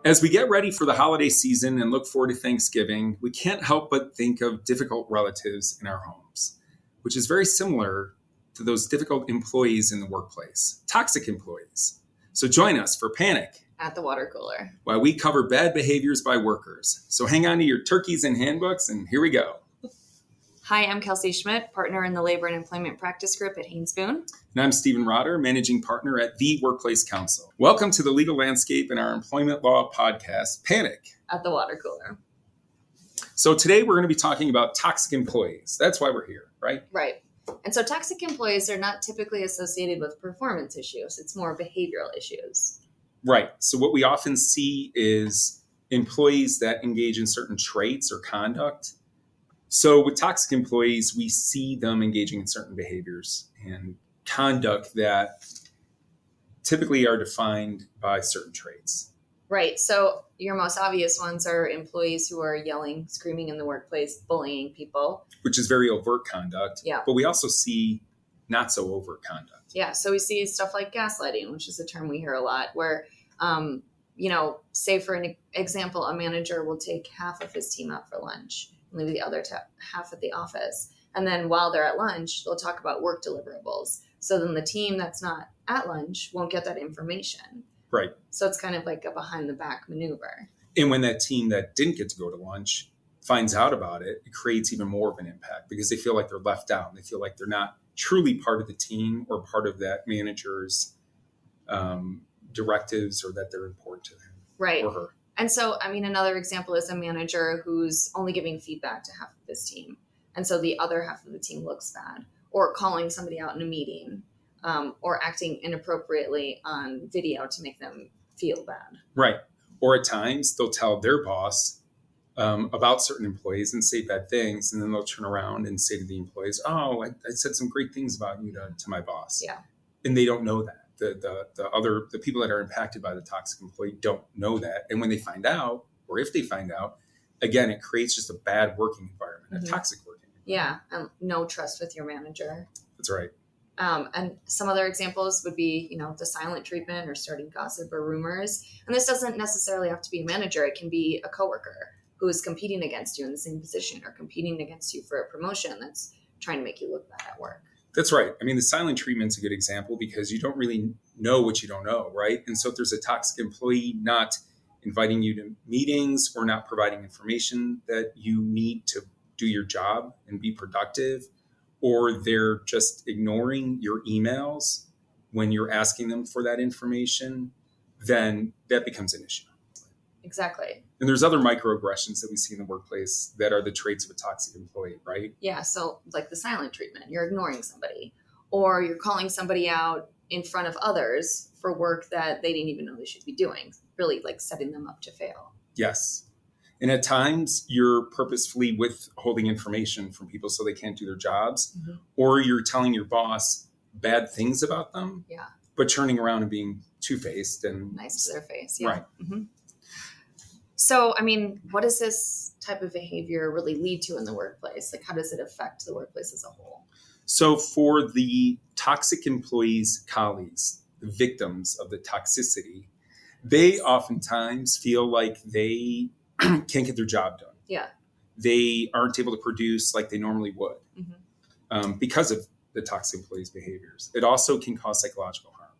As we get ready for the holiday season and look forward to Thanksgiving, we can't help but think of difficult relatives in our homes, which is very similar to those difficult employees in the workplace, toxic employees. So join us for Panic at the water cooler, while we cover bad behaviors by workers. So hang on to your turkeys and handbooks, and here we go. Hi, I'm Kelsey Schmidt, partner in the Labor and Employment Practice Group at Haynes Boone. And I'm Stephen Rotter, managing partner at the Workplace Council. Welcome to the Legal Landscape and our Employment Law podcast, Panic at the water cooler. So today we're going to be talking about toxic employees. That's why we're here, right? Right. And so toxic employees are not typically associated with performance issues. It's more behavioral issues. Right. So what we often see is employees that engage in certain traits or conduct. So with toxic employees, we see them engaging in certain behaviors and conduct that typically are defined by certain traits. Right. So your most obvious ones are employees who are yelling, screaming in the workplace, bullying people. Which is very overt conduct. Yeah. But we also see not so overt conduct. Yeah. So we see stuff like gaslighting, which is a term we hear a lot, where, say for an example, a manager will take half of his team out for lunch and leave the other half at the office. And then while they're at lunch, they'll talk about work deliverables. So then the team that's not at lunch won't get that information. Right. So it's kind of like a behind the back maneuver. And when that team that didn't get to go to lunch finds out about it, it creates even more of an impact because they feel like they're left out. They feel like they're not truly part of the team or part of that manager's directives, or that they're important to him right. or her. And so, another example is a manager who's only giving feedback to half of his team. And so the other half of the team looks bad, or calling somebody out in a meeting, or acting inappropriately on video to make them feel bad. Right. Or at times they'll tell their boss about certain employees and say bad things. And then they'll turn around and say to the employees, oh, I said some great things about you to my boss. Yeah. And they don't know that. The people that are impacted by the toxic employee don't know that. And when they find out, or if they find out, again, it creates just a bad working environment, a toxic working environment. Yeah. And no trust with your manager. That's right. And some other examples would be, the silent treatment or starting gossip or rumors. And this doesn't necessarily have to be a manager. It can be a coworker who is competing against you in the same position, or competing against you for a promotion that's trying to make you look bad at work. That's right. The silent treatment's a good example because you don't really know what you don't know, right? And so if there's a toxic employee not inviting you to meetings or not providing information that you need to do your job and be productive, or they're just ignoring your emails when you're asking them for that information, then that becomes an issue. Exactly. And there's other microaggressions that we see in the workplace that are the traits of a toxic employee, right? Yeah. So like the silent treatment, you're ignoring somebody, or you're calling somebody out in front of others for work that they didn't even know they should be doing, really like setting them up to fail. Yes. And at times you're purposefully withholding information from people so they can't do their jobs, or you're telling your boss bad things about them, but turning around and being two-faced and nice to their face. Yeah. Right. Mm-hmm. So, what does this type of behavior really lead to in the workplace? Like, how does it affect the workplace as a whole? So for the toxic employees' colleagues, the victims of the toxicity, they oftentimes feel like they can't get their job done. Yeah. They aren't able to produce like they normally would because of the toxic employees' behaviors. It also can cause psychological harm.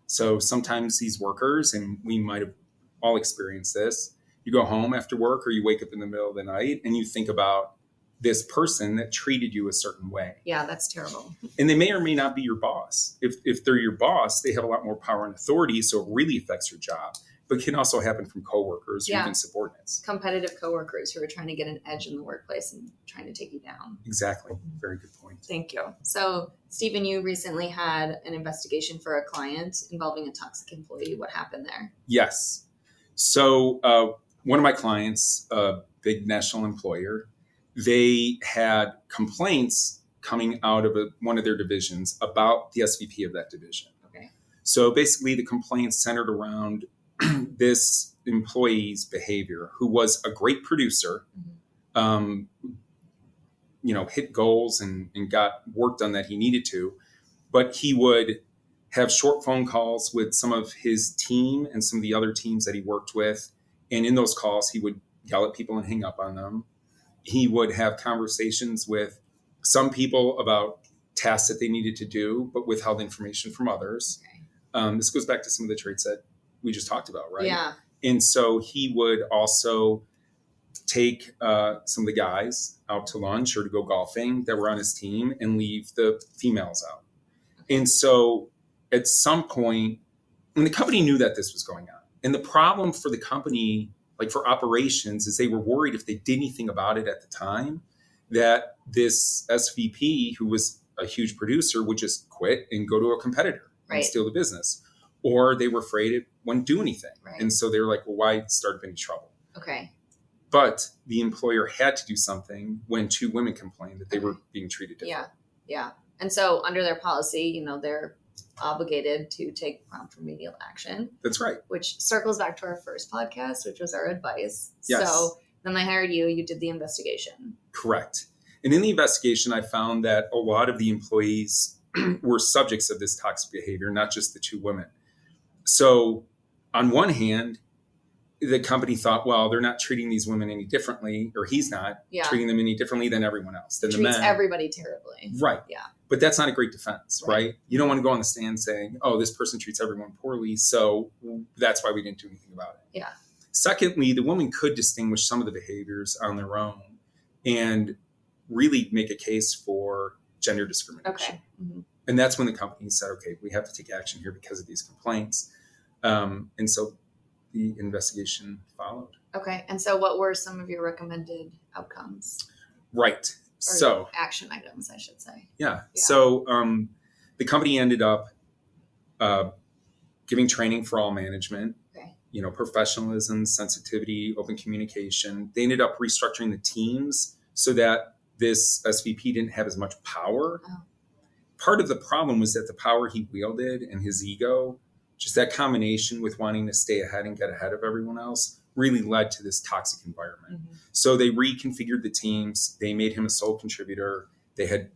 So sometimes these workers, and we might have all experienced this, you go home after work or you wake up in the middle of the night and you think about this person that treated you a certain way. Yeah, that's terrible. And they may or may not be your boss. If they're your boss, they have a lot more power and authority, so it really affects your job. But it can also happen from coworkers or even subordinates. Competitive coworkers who are trying to get an edge in the workplace and trying to take you down. Exactly. Very good point. Thank you. So, Stephen, you recently had an investigation for a client involving a toxic employee. What happened there? Yes. So one of my clients, a big national employer, they had complaints coming out of one of their divisions about the SVP of that division. Okay. So basically the complaints centered around this employee's behavior, who was a great producer, hit goals and got work done that he needed to, but he would have short phone calls with some of his team and some of the other teams that he worked with And in those calls, he would yell at people and hang up on them. He would have conversations with some people about tasks that they needed to do, but withheld information from others. Okay. This goes back to some of the traits that we just talked about, right? Yeah. And so he would also take some of the guys out to lunch or to go golfing that were on his team and leave the females out. And so at some point, when the company knew that this was going on, and the problem for the company, like for operations, is they were worried if they did anything about it at the time, that this SVP, who was a huge producer, would just quit and go to a competitor and steal the business. Or they were afraid it wouldn't do anything. Right. And so they were like, well, why start any trouble? Okay. But the employer had to do something when 2 women complained that they were being treated differently. Yeah. And so under their policy, they're obligated to take prompt remedial action. That's right. Which circles back to our first podcast, which was our advice. Yes. So then they hired you, you did the investigation. Correct. And in the investigation, I found that a lot of the employees were subjects of this toxic behavior, not just the 2 women. So on one hand, the company thought, well, they're not treating these women any differently, or he's not treating them any differently than everyone else, than the men. Treats everybody terribly. Right. Yeah. But that's not a great defense, right? You don't want to go on the stand saying, oh, this person treats everyone poorly, so that's why we didn't do anything about it. Yeah. Secondly, the woman could distinguish some of the behaviors on their own and really make a case for gender discrimination. Okay. Mm-hmm. And that's when the company said, okay, we have to take action here because of these complaints. And so the investigation followed. Okay. And so what were some of your recommended outcomes? Right. Or so action items, I should say. Yeah. So the company ended up giving training for all management, professionalism, sensitivity, open communication. They ended up restructuring the teams so that this SVP didn't have as much power. Oh. Part of the problem was that the power he wielded and his ego, just that combination with wanting to stay ahead and get ahead of everyone else, really led to this toxic environment. Mm-hmm. So they reconfigured the teams. They made him a sole contributor. They had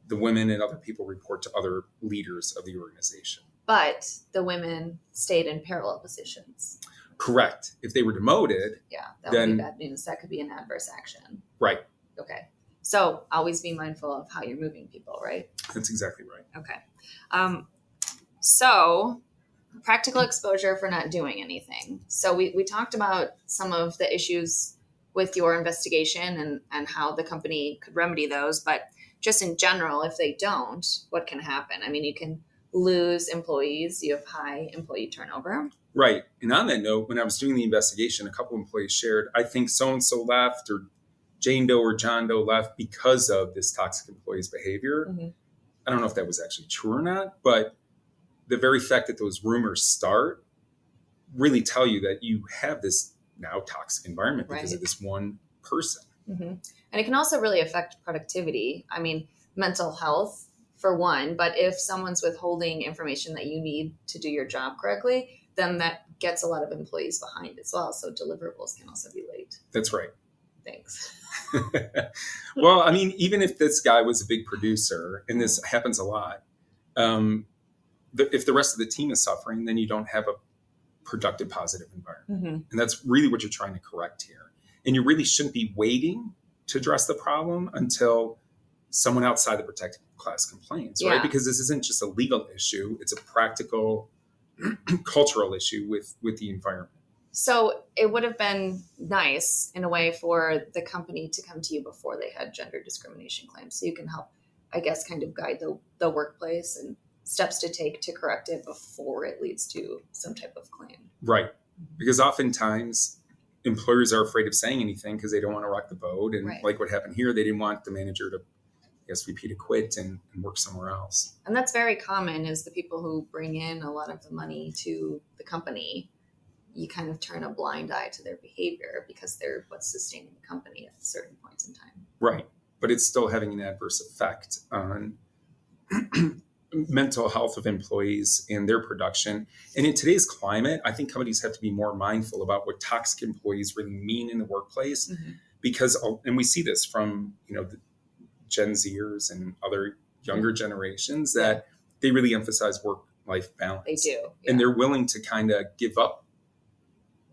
the women and other people report to other leaders of the organization. But the women stayed in parallel positions. Correct. If they were demoted, that would be bad news. That could be an adverse action. Right. Okay. So always be mindful of how you're moving people, right? That's exactly right. Okay. So practical exposure for not doing anything. So we talked about some of the issues with your investigation and how the company could remedy those. But just in general, if they don't, what can happen? I mean, you can lose employees. You have high employee turnover. Right. And on that note, when I was doing the investigation, a couple employees shared, I think so-and-so left, or Jane Doe or John Doe left because of this toxic employee's behavior. Mm-hmm. I don't know if that was actually true or not, but the very fact that those rumors start really tell you that you have this now toxic environment because of this one person. Mm-hmm. And it can also really affect productivity. I mean, mental health for one, but if someone's withholding information that you need to do your job correctly, then that gets a lot of employees behind as well. So deliverables can also be late. That's right. Thanks. Well, I mean, even if this guy was a big producer, and this happens a lot, if the rest of the team is suffering, then you don't have a productive, positive environment. Mm-hmm. And that's really what you're trying to correct here. And you really shouldn't be waiting to address the problem until someone outside the protected class complains, right? Because this isn't just a legal issue. It's a practical, cultural issue with the environment. So it would have been nice in a way for the company to come to you before they had gender discrimination claims. So you can help, I guess, kind of guide the workplace and steps to take to correct it before it leads to some type of claim. Right. Because oftentimes employers are afraid of saying anything because they don't want to rock the boat. And like what happened here, they didn't want the manager to, the SVP to quit and work somewhere else. And that's very common, is the people who bring in a lot of the money to the company, you kind of turn a blind eye to their behavior because they're what's sustaining the company at certain points in time. Right. But it's still having an adverse effect on mental health of employees and their production. And in today's climate, I think companies have to be more mindful about what toxic employees really mean in the workplace, because, and we see this from, the Gen Zers and other younger generations, that they really emphasize work-life balance. They do. And they're willing to kind of give up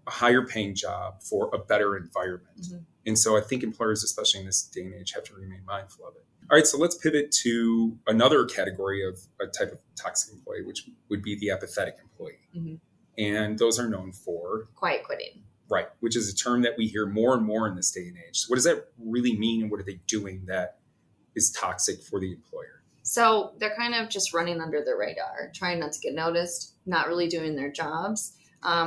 a higher paying job for a better environment. Mm-hmm. And so I think employers, especially in this day and age, have to remain mindful of it. All right, so let's pivot to another category of a type of toxic employee, which would be the apathetic employee. Mm-hmm. And those are known for quiet quitting. Right, which is a term that we hear more and more in this day and age. So what does that really mean, and what are they doing that is toxic for the employer? So they're kind of just running under the radar, trying not to get noticed, not really doing their jobs.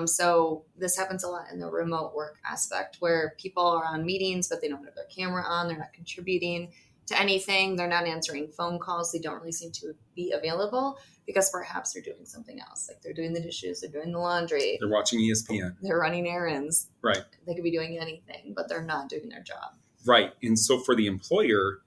So this happens a lot in the remote work aspect where people are on meetings, but they don't have their camera on. They're not contributing to anything. They're not answering phone calls. They don't really seem to be available because perhaps they're doing something else. Like they're doing the dishes, they're doing the laundry. They're watching ESPN. They're running errands. Right. They could be doing anything, but they're not doing their job. Right. And so for the employer,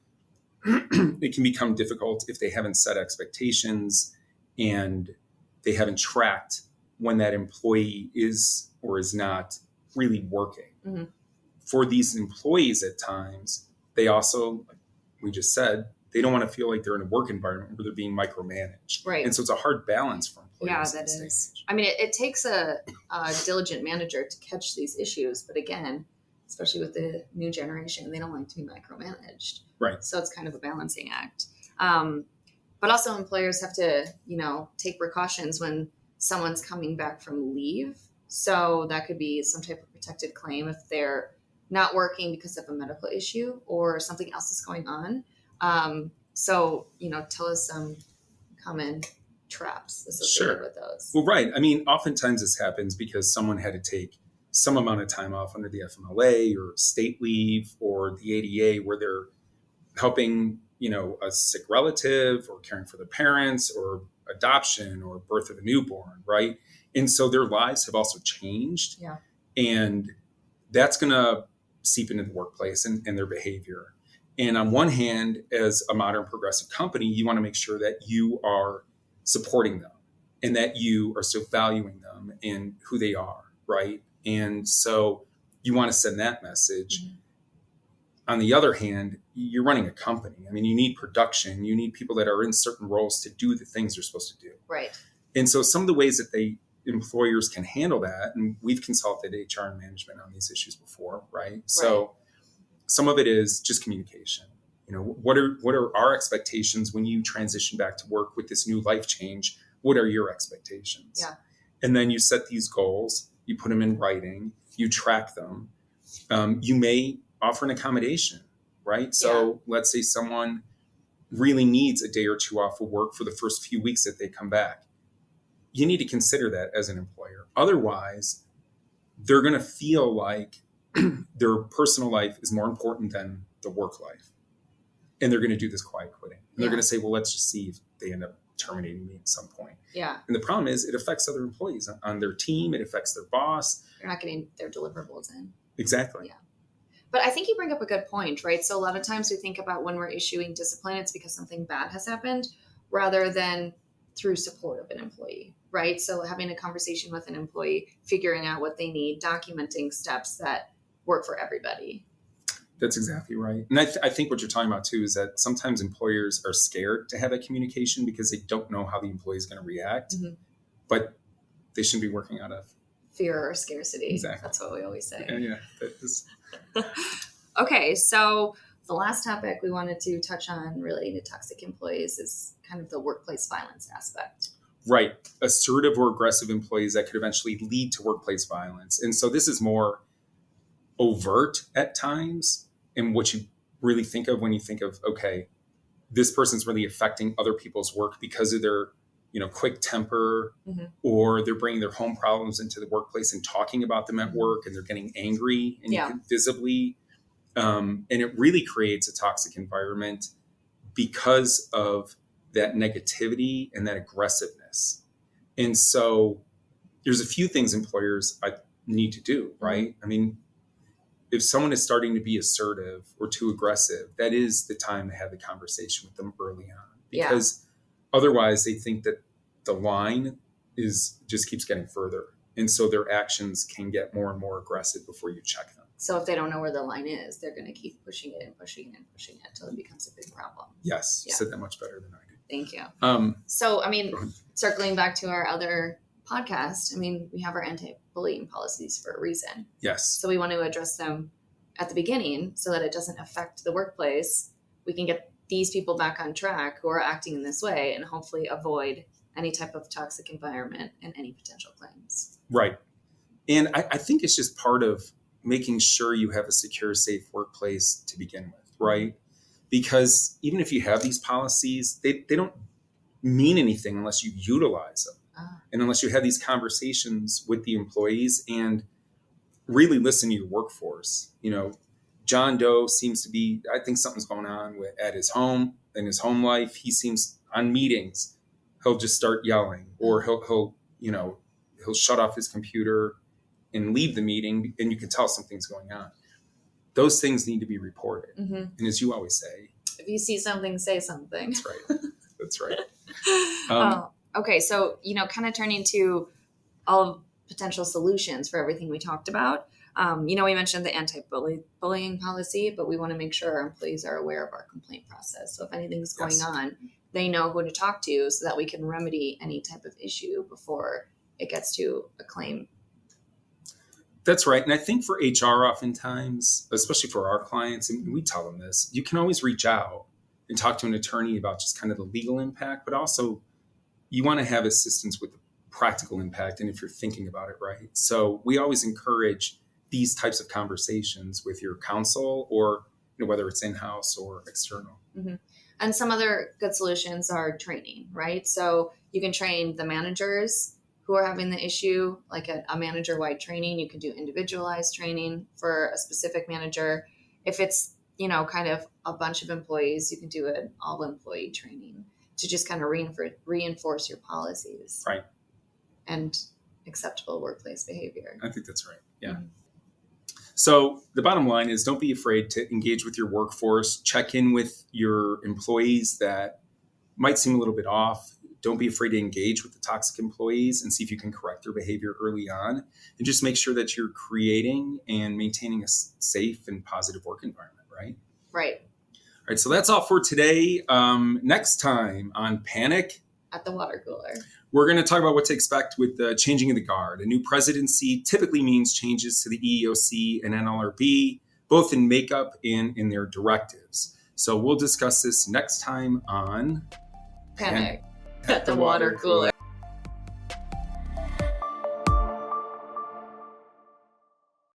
it can become difficult if they haven't set expectations and they haven't tracked when that employee is or is not really working. Mm-hmm. For these employees at times, they also, like we just said, they don't want to feel like they're in a work environment where they're being micromanaged. Right. And so it's a hard balance for employees. Yeah, that is. I mean, it takes a diligent manager to catch these issues. But again, especially with the new generation, they don't like to be micromanaged. Right. So it's kind of a balancing act. But also employers have to, take precautions when someone's coming back from leave. So that could be some type of protected claim if they're not working because of a medical issue or something else is going on. So, tell us some common traps associated with those. Well, right. I mean, oftentimes this happens because someone had to take some amount of time off under the FMLA or state leave or the ADA where they're helping, a sick relative or caring for their parents or adoption or birth of a newborn, right? And so their lives have also changed. Yeah. And that's going to seep into the workplace and their behavior. And on one hand, as a modern progressive company, you want to make sure that you are supporting them and that you are still valuing them and who they are, right? And so you want to send that message. Mm-hmm. On the other hand, you're running a company. I mean, you need production. You need people that are in certain roles to do the things they're supposed to do. Right. And so some of the ways that employers can handle that, and we've consulted HR and management on these issues before, right? So some of it is just communication. What are our expectations when you transition back to work with this new life change? What are your expectations? Yeah. And then you set these goals, you put them in writing, you track them. You may offer an accommodation, right? So let's say someone really needs a day or two off of work for the first few weeks that they come back. You need to consider that as an employer. Otherwise, they're going to feel like their personal life is more important than the work life. And they're going to do this quiet quitting. And they're going to say, well, let's just see if they end up terminating me at some point. Yeah. And the problem is it affects other employees on their team. It affects their boss. They're not getting their deliverables in. Exactly. Yeah. But I think you bring up a good point, right? So a lot of times we think about when we're issuing discipline, it's because something bad has happened rather than through support of an employee, right? So having a conversation with an employee, figuring out what they need, documenting steps that work for everybody. That's exactly right. And I think what you're talking about too is that sometimes employers are scared to have that communication because they don't know how the employee is going to react, mm-hmm. but they shouldn't be working out of fear or scarcity. Exactly. That's what we always say. Yeah. That is... Okay. So the last topic we wanted to touch on related to toxic employees is kind of the workplace violence aspect. Right. Assertive or aggressive employees that could eventually lead to workplace violence. And so this is more overt at times. And what you really think of when you think of, okay, this person's really affecting other people's work because of their, quick temper, mm-hmm. or they're bringing their home problems into the workplace and talking about them at work, and they're getting angry and you can visibly, and it really creates a toxic environment because of that negativity and that aggressiveness. And so there's a few things employers need to do, right? Mm-hmm. I mean, if someone is starting to be assertive or too aggressive, that is the time to have the conversation with them early on, because otherwise they think that the line just keeps getting further. And so their actions can get more and more aggressive before you check them. So if they don't know where the line is, they're going to keep pushing it and pushing it and pushing it until it becomes a big problem. Yes. You said that much better than I did. Thank you. So, circling back to our other podcast, we have our anti-bullying bullying policies for a reason. Yes. So we want to address them at the beginning so that it doesn't affect the workplace. We can get these people back on track who are acting in this way and hopefully avoid any type of toxic environment and any potential claims. Right. And I think it's just part of making sure you have a secure, safe workplace to begin with, right? Because even if you have these policies, they don't mean anything unless you utilize them. And unless you have these conversations with the employees and really listen to your workforce. You know, John Doe seems to be, I think something's going on at his home, in his home life. He seems on meetings, he'll just start yelling, or he'll shut off his computer and leave the meeting, and you can tell something's going on. Those things need to be reported. Mm-hmm. And as you always say, if you see something, say something. That's right. That's right. Okay. So, kind of turning to all of potential solutions for everything we talked about. We mentioned the anti-bullying policy, but we want to make sure our employees are aware of our complaint process. So if anything's going on, they know who to talk to so that we can remedy any type of issue before it gets to a claim. That's right. And I think for HR oftentimes, especially for our clients, and we tell them this, you can always reach out and talk to an attorney about just kind of the legal impact, but also you want to have assistance with the practical impact and if you're thinking about it right. So we always encourage these types of conversations with your counsel or whether it's in-house or external. Mm-hmm. And some other good solutions are training, right? So you can train the managers who are having the issue, like a manager-wide training. You can do individualized training for a specific manager. If it's, kind of a bunch of employees, you can do an all-employee training to just kind of reinforce your policies. Right. And acceptable workplace behavior. I think that's right. Yeah. Mm-hmm. So the bottom line is don't be afraid to engage with your workforce. Check in with your employees that might seem a little bit off. Don't be afraid to engage with the toxic employees and see if you can correct their behavior early on. And just make sure that you're creating and maintaining a safe and positive work environment, right? Right. All right. So that's all for today. Next time on Panic at the Water Cooler, we're going to talk about what to expect with the changing of the guard. A new presidency typically means changes to the EEOC and NLRB, both in makeup and in their directives. So we'll discuss this next time on Panic at the Water Cooler.